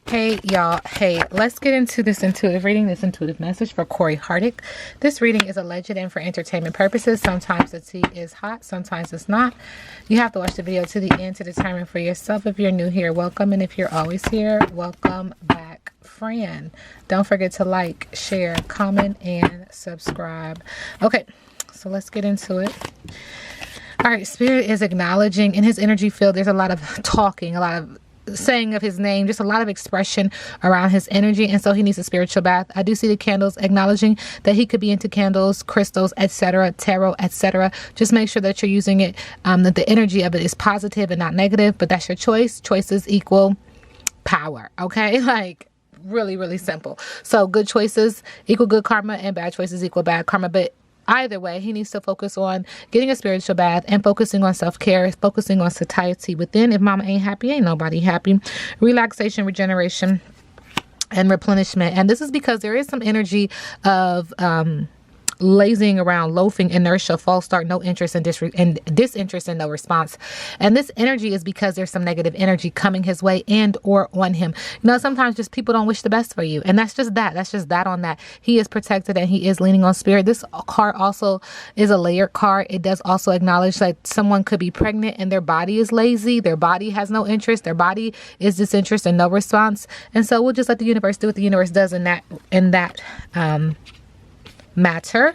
Hey y'all, hey, let's get into this intuitive reading, this intuitive message for Corey Hardick. This reading is alleged and for entertainment purposes. Sometimes the tea is hot, sometimes it's not. You have to watch the video to the end to determine for yourself. If you're new here, welcome, and if you're always here, welcome back, friend. Don't forget to like, share, comment, and subscribe. Okay, so let's get into it. All right, Spirit is acknowledging in his energy field, there's a lot of talking, a lot of saying of his name, just a lot of expression around his energy, and so he needs a spiritual bath. I do see the candles acknowledging that he could be into candles, crystals, etc., tarot, etc. Just make sure that you're using it, that the energy of it is positive and not negative, but that's your choice. Choices equal power, okay? Like, really, really simple. So good choices equal good karma and bad choices equal bad karma, but either way, he needs to focus on getting a spiritual bath and focusing on self-care, focusing on satiety within. If mama ain't happy, ain't nobody happy. Relaxation, regeneration, and replenishment. And this is because there is some energy of lazing around, loafing, inertia, false start, no interest and disinterest and no response. And this energy is because there's some negative energy coming his way and or on him. You know, sometimes just people don't wish the best for you. And that's just that. That's just that on that. He is protected and he is leaning on spirit. This card also is a layered card. It does also acknowledge that someone could be pregnant and their body is lazy. Their body has no interest. Their body is disinterest and no response. And so we'll just let the universe do what the universe does in that matter.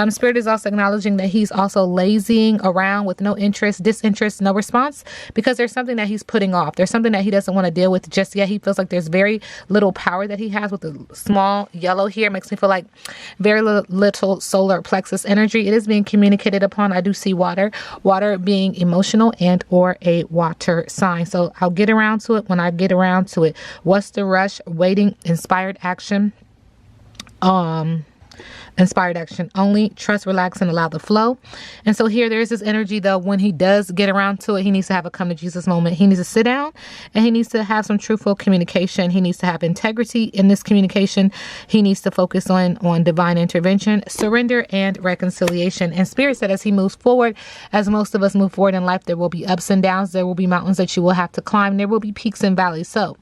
Spirit is also acknowledging that he's also lazying around with no interest, disinterest, no response, because there's something that he's putting off. There's something that he doesn't want to deal with just yet. He feels like there's very little power that he has with the small yellow here. It makes me feel like very little solar plexus energy. It is being communicated upon. I do see water being emotional and or a water sign. So I'll get around to it when I get around to it. What's the rush? Waiting, inspired action. Inspired action only. Trust, relax, and allow the flow. And so here there's this energy though, when he does get around to it, he needs to have a come to Jesus moment. He needs to sit down and he needs to have some truthful communication. He needs to have integrity in this communication. He needs to focus on divine intervention, surrender, and reconciliation. And Spirit said as he moves forward, as most of us move forward in life, there will be ups and downs. There will be mountains that you will have to climb. There will be peaks and valleys. So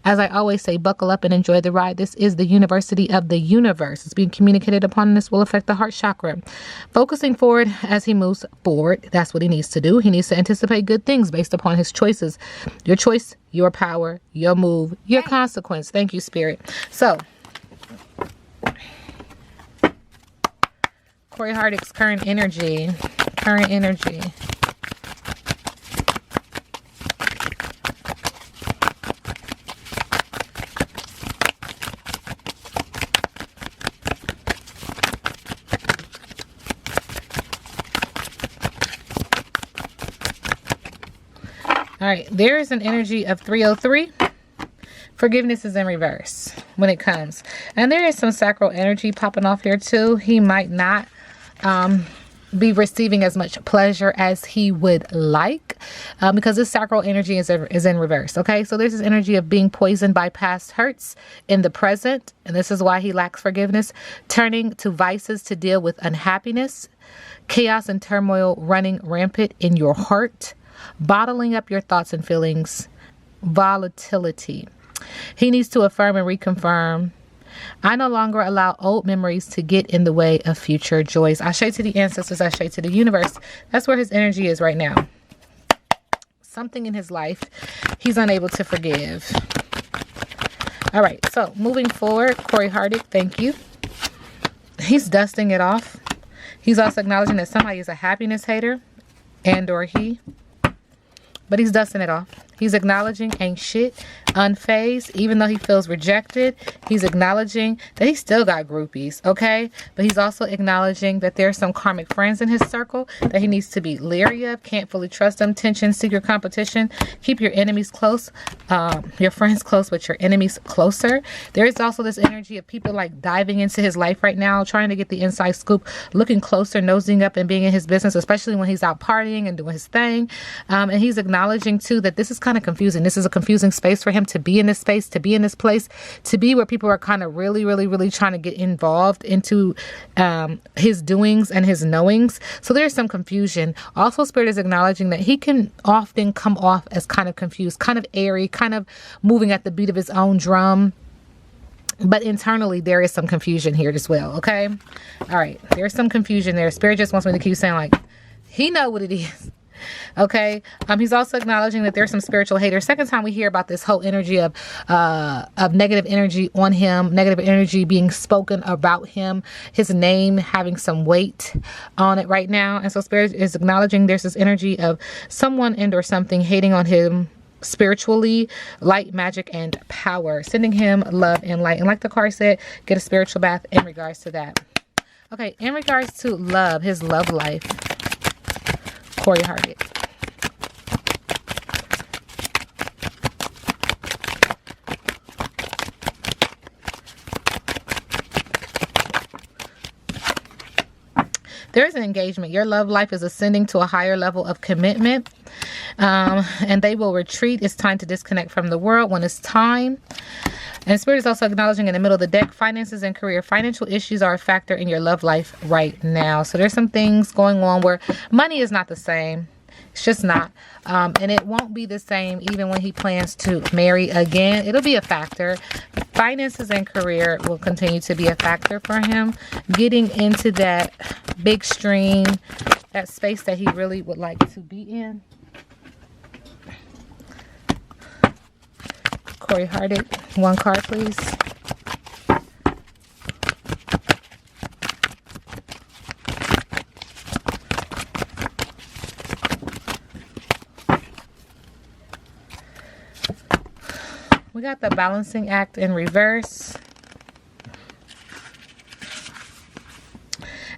as I always say, buckle up and enjoy the ride. This is the University of the Universe. It's being communicated upon, and this will affect the heart chakra. Focusing forward as he moves forward, that's what he needs to do. He needs to anticipate good things based upon his choices. Your choice, your power, your move, your consequence. Thank you, Spirit. So, Corey Hardick's current energy. All right, there is an energy of 303. Forgiveness is in reverse when it comes. And there is some sacral energy popping off here too. He might not be receiving as much pleasure as he would like because this sacral energy is in reverse. Okay, so there's this energy of being poisoned by past hurts in the present. And this is why he lacks forgiveness. Turning to vices to deal with unhappiness. Chaos and turmoil running rampant in your heart. Bottling up your thoughts and feelings, volatility. He needs to affirm and reconfirm. I no longer allow old memories to get in the way of future joys. I say to the ancestors, I say to the universe. That's where his energy is right now. Something in his life he's unable to forgive. All right, so moving forward, Corey Hardick, thank you. He's dusting it off. He's also acknowledging that somebody is a happiness hater and or he. But he's dusting it off. He's acknowledging ain't shit, unfazed, even though he feels rejected. He's acknowledging that he still got groupies, okay? But he's also acknowledging that there are some karmic friends in his circle that he needs to be leery of, can't fully trust them, tension, secret competition. Keep your enemies close, your friends close, but your enemies closer. There is also this energy of people like diving into his life right now, trying to get the inside scoop, looking closer, nosing up and being in his business, especially when he's out partying and doing his thing. And he's acknowledging too that this is kind of confusing. This is a confusing space for him to be in this space, to be in this place, to be where people are kind of really, really, really trying to get involved into his doings and his knowings. So there's some confusion. Also, Spirit is acknowledging that he can often come off as kind of confused, kind of airy, kind of moving at the beat of his own drum. But internally, there is some confusion here as well, okay? All right, there's some confusion there. Spirit just wants me to keep saying, like, he know what it is, okay? He's also acknowledging that there's some spiritual haters. Second time we hear about this whole energy of negative energy on him, negative energy being spoken about him, his name having some weight on it right now. And so Spirit is acknowledging there's this energy of someone and or something hating on him, spiritually, light, magic, and power, sending him love and light. And like the card said, get a spiritual bath in regards to that. Okay, in regards to love, his love life, Corey Hardwick. There is an engagement. Your love life is ascending to a higher level of commitment. And they will retreat. It's time to disconnect from the world when it's time. And Spirit is also acknowledging in the middle of the deck, finances and career. Financial issues are a factor in your love life right now. So there's some things going on where money is not the same. It's just not. And it won't be the same even when he plans to marry again. It'll be a factor. Finances and career will continue to be a factor for him. Getting into that big stream, that space that he really would like to be in. Corey Hardwick, one card, please. We got the balancing act in reverse.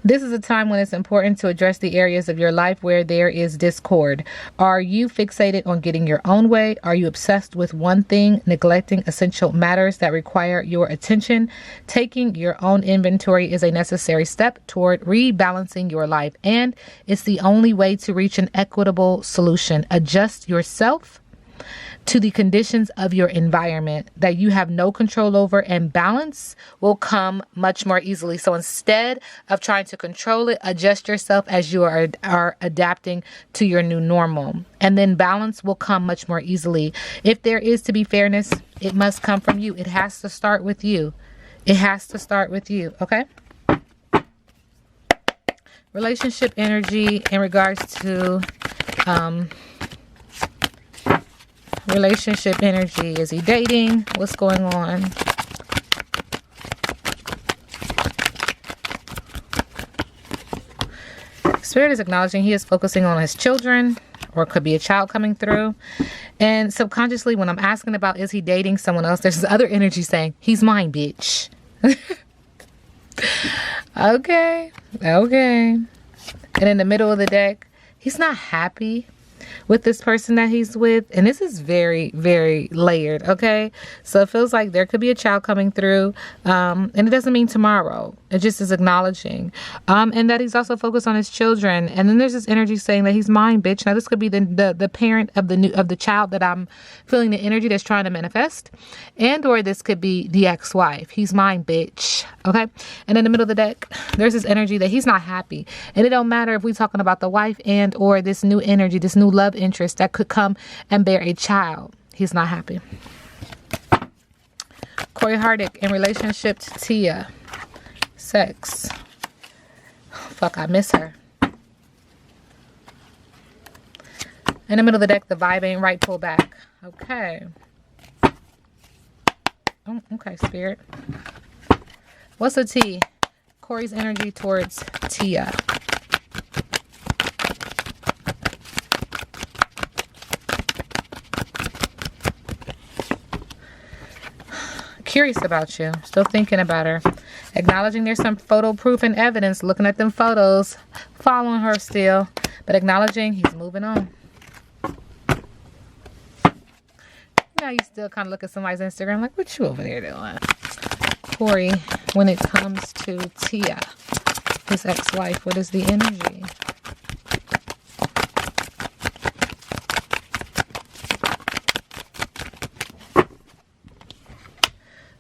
This is a time when it's important to address the areas of your life where there is discord. Are you fixated on getting your own way? Are you obsessed with one thing, neglecting essential matters that require your attention? Taking your own inventory is a necessary step toward rebalancing your life, and it's the only way to reach an equitable solution. Adjust yourself to the conditions of your environment that you have no control over, and balance will come much more easily. So instead of trying to control it, adjust yourself as you are adapting to your new normal. And then balance will come much more easily. If there is to be fairness, it must come from you. It has to start with you. It has to start with you, okay? Relationship energy in regards to relationship energy. Is he dating? What's going on? Spirit is acknowledging he is focusing on his children, or it could be a child coming through. And subconsciously, when I'm asking about is he dating someone else, there's this other energy saying, he's mine, bitch. Okay. And in the middle of the deck, he's not happy with this person that he's with, and this is very, very layered, okay? So it feels like there could be a child coming through, and it doesn't mean tomorrow. It just is acknowledging, and that he's also focused on his children. And then there's this energy saying that he's mine, bitch. Now this could be the parent of the child that I'm feeling the energy that's trying to manifest, and or this could be the ex-wife. He's mine, bitch. Okay. And in the middle of the deck, there's this energy that he's not happy, and it don't matter if we're talking about the wife and or this new energy, this new love interest that could come and bear a child. He's not happy. Corey Hardwick in relationship to Tia. Sex. Fuck, I miss her. In the middle of the deck, the vibe ain't right, pull back. Okay. Oh, okay, Spirit. What's the T? Corey's energy towards Tia. Curious about you. Still thinking about her. Acknowledging there's some photo proof and evidence. Looking at them photos. Following her still. But acknowledging he's moving on. Now you still kind of look at somebody's Instagram like, what you over there doing? Corey, when it comes to Tia, his ex-wife, what is the energy?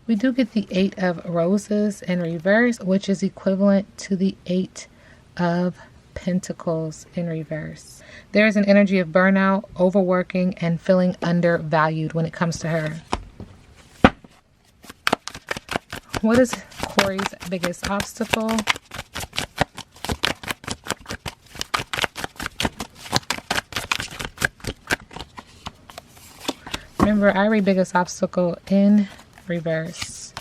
We do get the 8 of Roses in reverse, which is equivalent to the 8 of Pentacles in reverse. There is an energy of burnout, overworking, and feeling undervalued when it comes to her. What is Corey's biggest obstacle? Remember, I read biggest obstacle in reverse.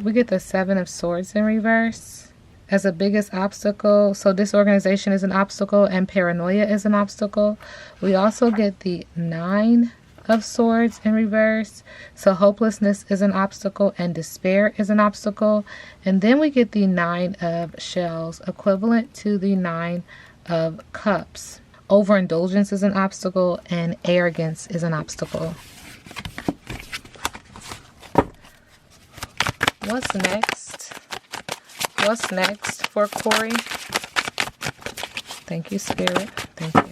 We get the 7 of Swords in reverse as a biggest obstacle. So disorganization is an obstacle and paranoia is an obstacle. We also get the 9 of Swords in reverse. So hopelessness is an obstacle and despair is an obstacle. And then we get the 9 of Shells, equivalent to the 9 of Cups. Overindulgence is an obstacle and arrogance is an obstacle. What's next? What's next for Corey? Thank you, Spirit. Thank you.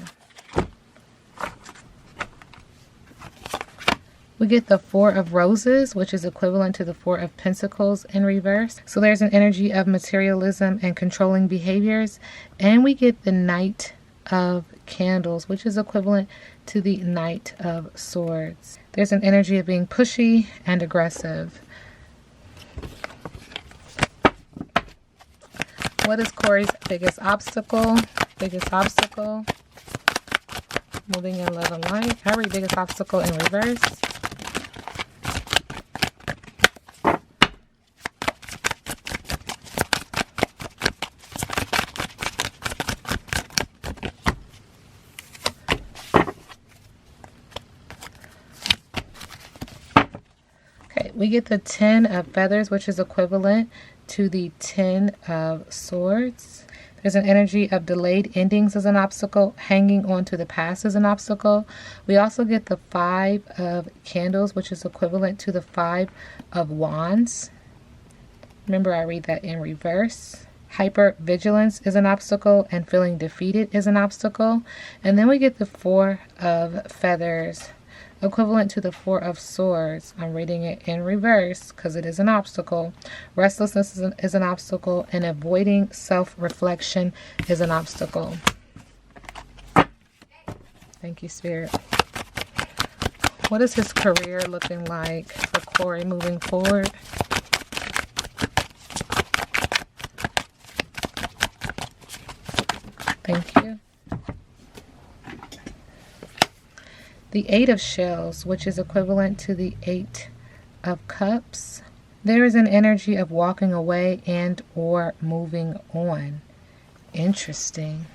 We get the 4 of Roses, which is equivalent to the 4 of Pentacles in reverse. So there's an energy of materialism and controlling behaviors. And we get the Knight of Candles, which is equivalent to the Knight of Swords. There's an energy of being pushy and aggressive. What is Corey's biggest obstacle? Biggest obstacle. Moving in love and light. I read biggest obstacle in reverse. We get the 10 of Feathers, which is equivalent to the 10 of Swords. There's an energy of delayed endings as an obstacle. Hanging on to the past is an obstacle. We also get the 5 of Candles, which is equivalent to the 5 of Wands. Remember, I read that in reverse. Hypervigilance is an obstacle and feeling defeated is an obstacle. And then we get the 4 of Feathers, equivalent to the 4 of Swords. I'm reading it in reverse because it is an obstacle. Restlessness is an obstacle, and avoiding self-reflection is an obstacle. Thank you, Spirit. What is his career looking like for Corey moving forward? Thank you. The 8 of Shells, which is equivalent to the 8 of Cups. There is an energy of walking away and or moving on. Interesting.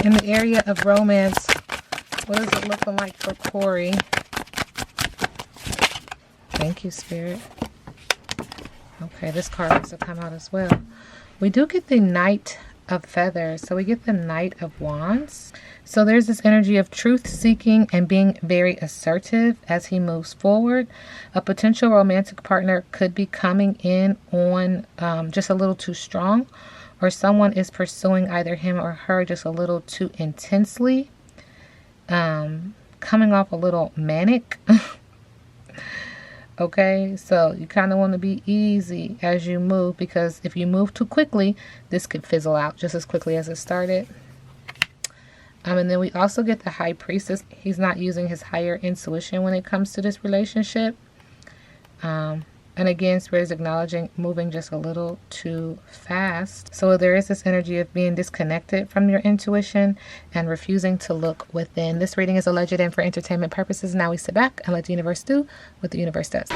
In the area of romance, what is it looking like for Corey? Thank you, Spirit. Okay, this card has to come out as well. We do get the Knight of Feathers, so we get the Knight of Wands. So there's this energy of truth seeking and being very assertive as he moves forward. A potential romantic partner could be coming in on just a little too strong, or someone is pursuing either him or her just a little too intensely, coming off a little manic. Okay, so you kind of want to be easy as you move, because if you move too quickly, this could fizzle out just as quickly as it started. And then we also get the High Priestess. He's not using his higher intuition when it comes to this relationship. And again, Spirit is acknowledging moving just a little too fast. So there is this energy of being disconnected from your intuition and refusing to look within. This reading is alleged and for entertainment purposes. Now we sit back and let the universe do what the universe does.